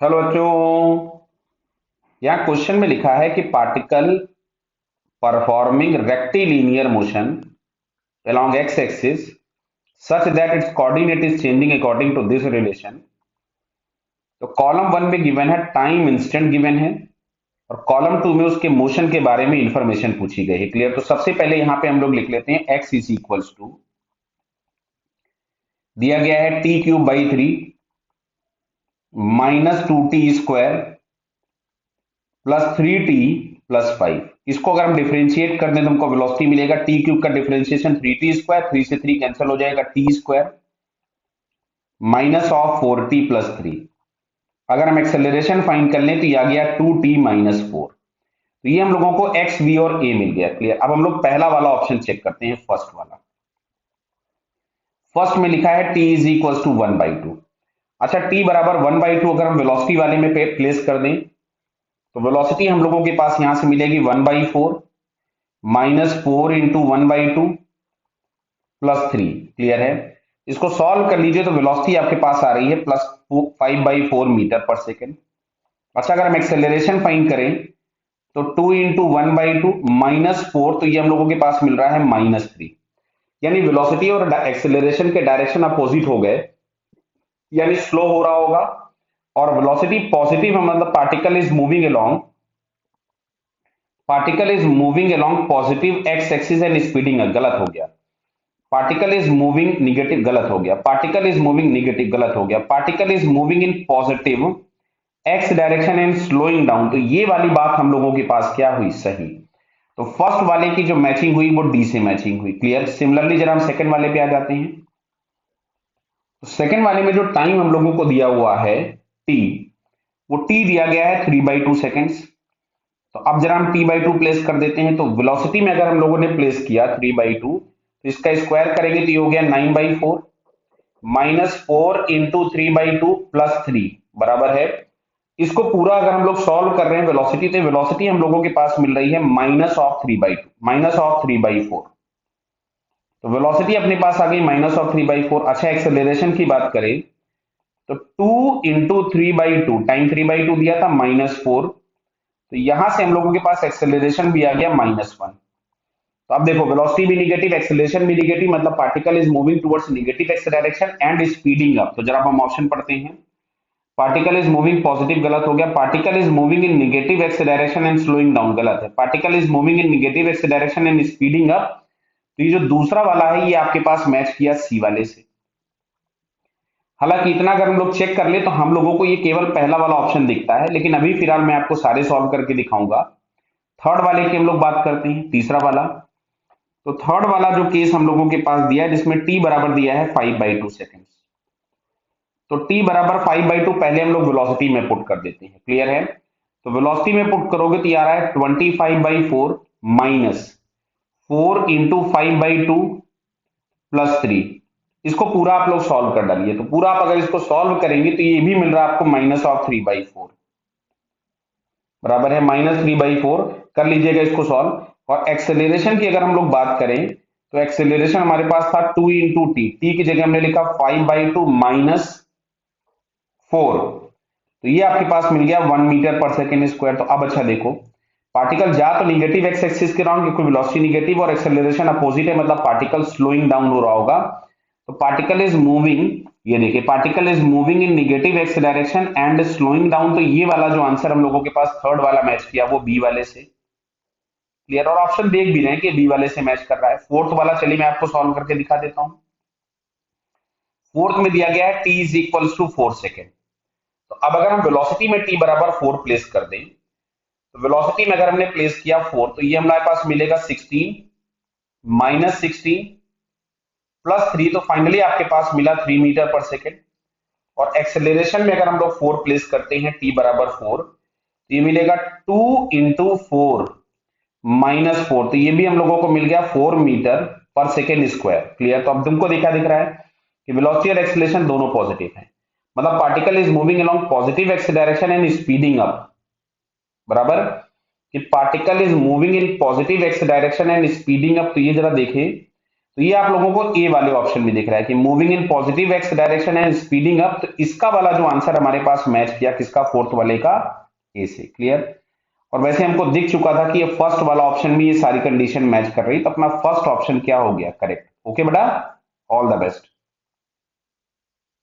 Hello बच्चों। यहाँ question में लिखा है कि particle performing rectilinear motion along x axis such that its coordinate is changing according to this relation। तो कॉलम वन में गिवन है टाइम इंस्टेंट गिवन है और कॉलम टू में उसके मोशन के बारे में इंफॉर्मेशन पूछी गई है। क्लियर। तो सबसे पहले यहाँ पे हम लोग लिख लेते हैं x इज इक्वल्स टू दिया गया है T cube by three minus two T square plus three T plus five. इसको अगर हम डिफरेंशिएट कर दें तो हमको वेलोसिटी मिलेगा टी क्यूब का differentiation three T square, three से थ्री कैंसिल हो जाएगा T square minus of four T plus three. अगर हम एक्सेलरेशन फाइंड कर लें तो ये आ गया टू टी माइनस फोर। तो ये हम लोगों को एक्स बी और ए मिल गया। क्लियर। अब हम लोग पहला वाला ऑप्शन चेक करते हैं, फर्स्ट वाला। फर्स्ट में लिखा है T is equal to one by two. अच्छा, टी बराबर वन बाई टू अगर हम वेलोसिटी वाले में प्लेस कर दें तो वेलोसिटी हम लोगों के पास यहां से मिलेगी one by four minus four into one by two plus three. Clear है। इसको सॉल्व कर लीजिए तो वेलोसिटी आपके पास आ रही है plus five by four metre per second. अच्छा, अगर हम एक्सेलरेशन फाइंड करें तो two into one by two minus four, तो ये हम लोगों के पास मिल रहा है माइनस थ्री। यानी वेलोसिटी और एक्सेलरेशन के डायरेक्शन अपोजिट हो गए, यानी स्लो हो रहा होगा। और वेलोसिटी पॉजिटिव है, मतलब particle is moving along positive x axis and speeding up. गलत हो गया। पार्टिकल इज मूविंग निगेटिव, गलत हो गया। पार्टिकल इज मूविंग निगेटिव, गलत हो गया। Particle is moving in positive x direction and slowing down. तो ये वाली बात हम लोगों के पास क्या हुई, सही। तो फर्स्ट वाले की जो मैचिंग हुई वो डी से मैचिंग हुई। क्लियर। सिमिलरली जरा हम सेकंड वाले पे आ जाते हैं। तो सेकंड वाले में जो टाइम हम लोगों को दिया हुआ है टी, वो टी दिया गया है थ्री बाई टू सेकेंड्स। तो अब जरा हम टी बाई टू प्लेस कर देते हैं। तो वेलोसिटी में अगर हम लोगों ने प्लेस किया थ्री बाई टू, तो इसका स्क्वायर करेंगे तो ये हो गया nine by four minus four into three by two plus three बराबर है। इसको पूरा अगर हम लोग सॉल्व कर रहे हैं वेलोसिटी, तो वेलोसिटी हम लोगों के पास मिल रही है minus of three by two, minus of three by four. तो वेलोसिटी अपने पास आ गई minus of three by four. अच्छा, एक्सेलरेशन की बात करें तो two into three by two, time three by two दिया था माइनस फोर, तो यहां से हम लोगों के पास एक्सेलरेशन भी आ गया माइनस वन। तो अब देखो वेलोसिटी भी निगेटिव, एक्सेलरेशन भी निगेटिव, मतलब particle is moving towards negative x direction and speeding up. तो जरा हम ऑप्शन पढ़ते हैं। पार्टिकल इज मूविंग पॉजिटिव, गलत हो गया। Particle is moving in negative x direction and slowing down, गलत है। Particle is moving in negative x direction and speeding up. तो ये जो दूसरा वाला है ये आपके पास मैच किया सी वाले से। हालांकि इतना अगर हम लोग चेक कर ले तो हम लोगों को ये केवल पहला वाला ऑप्शन दिखता है, लेकिन अभी फिलहाल मैं आपको सारे सॉल्व करके दिखाऊंगा। थर्ड वाले की हम लोग बात करते हैं, तीसरा वाला। तो थर्ड वाला जो केस हम लोगों के पास दिया है जिसमें टी बराबर दिया है फाइव बाई टू सेकेंड। तो टी बराबर फाइव बाई टू पहले हम लोग वेलोसिटी में पुट कर देते हैं। क्लियर है। तो वेलोसिटी में पुट करोगे तो ये आ रहा है twenty five by four minus four into five by two plus three. इसको पूरा आप लोग सॉल्व कर डालिए। तो पूरा आप अगर इसको सॉल्व करेंगे तो ये भी मिल रहा है आपको minus of three by four बराबर है माइनस थ्री बाई फोर। कर लीजिएगा इसको सॉल्व। और एक्सेलरेशन की अगर हम लोग बात करें तो एक्सेलरेशन हमारे पास था टू इंटू टी, टी की जगह हमने लिखा five by two minus four. तो ये आपके पास मिल गया one metre per second square. तो अब अच्छा देखो, पार्टिकल जा तो निगेटिव एक्स एक्सिस के राउंड, क्योंकि वेलोसिटी निगेटिव और एक्सेलरेशन अपोजिट है, मतलब पार्टिकल स्लोइंग डाउन हो रहा होगा। तो पार्टिकल इज मूविंग, ये देखिए particle is moving in negative x direction and slowing down. तो ये वाला जो आंसर हम लोगों के पास थर्ड वाला मैच किया वो बी वाले से। क्लियर। और ऑप्शन देख भी रहे हैं कि बी वाले से मैच कर रहा है। फोर्थ वाला चलिए मैं आपको सॉल्व करके दिखा देता हूं। फोर्थ में दिया गया है T is equal to four second. तो अब अगर हम वेलोसिटी में टी बराबर फोर प्लेस कर दें, तो वेलोसिटी में अगर हमने प्लेस किया फोर, तो ये हमारे पास मिलेगा sixteen minus sixteen plus three. तो फाइनली आपके पास मिला थ्री मीटर पर सेकेंड। और एक्सेलरेशन में अगर हम लोग फोर प्लेस करते हैं टी बराबर फोर, तो ये मिलेगा two into four minus four. तो ये भी हम लोगों को मिल गया four metre per second square. Clear. तो अब तुमको दिख रहा है कि वेलोसिटी और एक्सेलरेशन दोनों पॉजिटिव है, मतलब particle is moving along positive x direction and speeding up. बराबर कि particle is moving in positive x direction and speeding up. तो ये जरा देखें, तो ये आप लोगों को ए वाले ऑप्शन में दिख रहा है कि moving in positive x direction and speeding up, तो इसका वाला जो आंसर हमारे पास मैच किया किसका, फोर्थ वाले का, ए से। क्लियर। और वैसे हमको दिख चुका था कि ये फर्स्ट वाला ऑप्शन में ये सारी कंडीशन मैच कर रही, तो अपना फर्स्ट ऑप्शन क्या हो गया, करेक्ट। ओके बेटा, ऑल द बेस्ट।